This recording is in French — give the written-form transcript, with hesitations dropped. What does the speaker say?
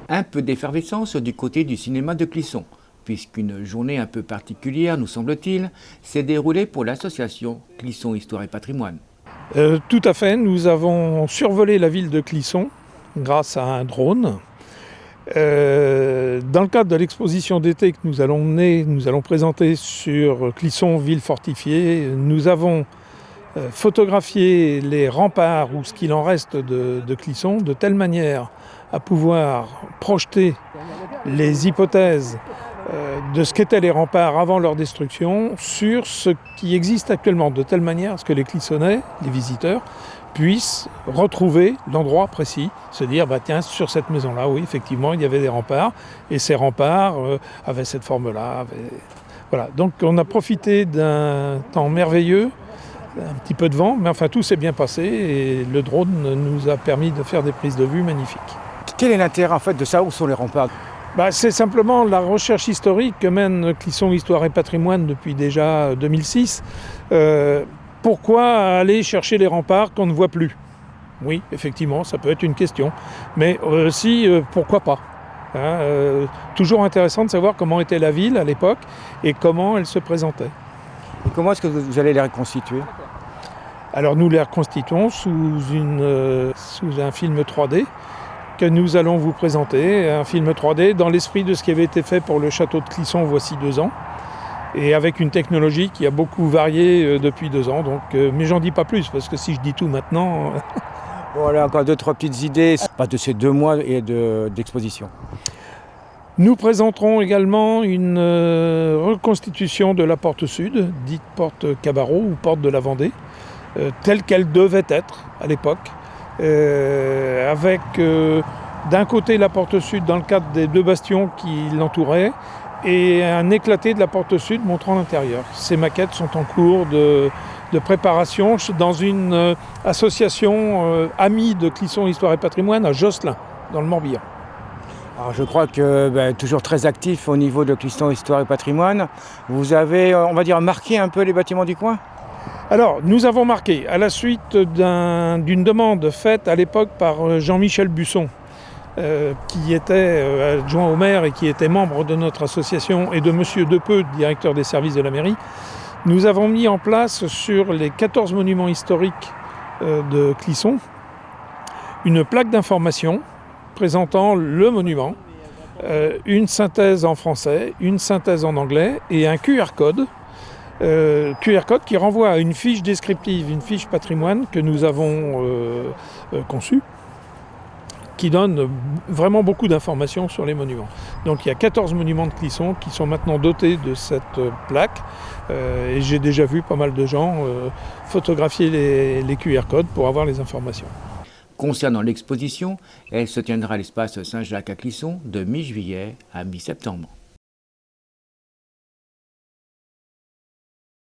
Un peu d'effervescence du côté du cinéma de Clisson, puisqu'une journée un peu particulière, nous semble-t-il, s'est déroulée pour l'association Clisson Histoire et Patrimoine. Tout à fait, nous avons survolé la ville de Clisson grâce à un drone. Dans le cadre de l'exposition d'été que nous allons présenter sur Clisson, ville fortifiée, nous avons photographié les remparts ou ce qu'il en reste de Clisson de telle manière à pouvoir projeter les hypothèses de ce qu'étaient les remparts avant leur destruction sur ce qui existe actuellement, de telle manière à ce que les Clissonnais, les visiteurs, puissent retrouver l'endroit précis, se dire tiens, sur cette maison-là, oui, effectivement, il y avait des remparts, et ces remparts avaient cette forme-là. Voilà. Donc on a profité d'un temps merveilleux, un petit peu de vent, mais enfin tout s'est bien passé et le drone nous a permis de faire des prises de vue magnifiques. Quel est l'intérêt en fait de ça? Où sont les remparts? C'est simplement la recherche historique que mène Clisson Histoire et Patrimoine depuis déjà 2006. Pourquoi aller chercher les remparts qu'on ne voit plus? Oui, effectivement, ça peut être une question. Mais aussi, pourquoi pas? Toujours intéressant de savoir comment était la ville à l'époque et comment elle se présentait. Et comment est-ce que vous allez les reconstituer? Alors nous les reconstituons sous un film 3D que nous allons vous présenter, un film 3D dans l'esprit de ce qui avait été fait pour le château de Clisson voici 2 ans, et avec une technologie qui a beaucoup varié depuis 2 ans. Donc, mais j'en dis pas plus, parce que si je dis tout maintenant... Voilà, encore 2-3 petites idées de ces 2 mois d'exposition. Nous présenterons également une reconstitution de la porte sud, dite porte Cabarot ou porte de la Vendée, telle qu'elle devait être à l'époque, avec d'un côté la porte sud dans le cadre des 2 bastions qui l'entouraient et un éclaté de la porte sud montrant l'intérieur. Ces maquettes sont en cours de préparation dans une association amie de Clisson Histoire et Patrimoine à Josselin, dans le Morbihan. Alors je crois que toujours très actif au niveau de Clisson Histoire et Patrimoine, vous avez, on va dire, marqué un peu les bâtiments du coin? Alors, nous avons marqué, à la suite d'une demande faite à l'époque par Jean-Michel Busson, qui était adjoint au maire et qui était membre de notre association, et de M. Depeux, directeur des services de la mairie, nous avons mis en place sur les 14 monuments historiques de Clisson une plaque d'information présentant le monument, une synthèse en français, une synthèse en anglais et un QR code qui renvoie à une fiche descriptive, une fiche patrimoine que nous avons conçue, qui donne vraiment beaucoup d'informations sur les monuments. Donc il y a 14 monuments de Clisson qui sont maintenant dotés de cette plaque, et j'ai déjà vu pas mal de gens photographier les QR codes pour avoir les informations. Concernant l'exposition, elle se tiendra à l'espace Saint-Jacques à Clisson de mi-juillet à mi-septembre.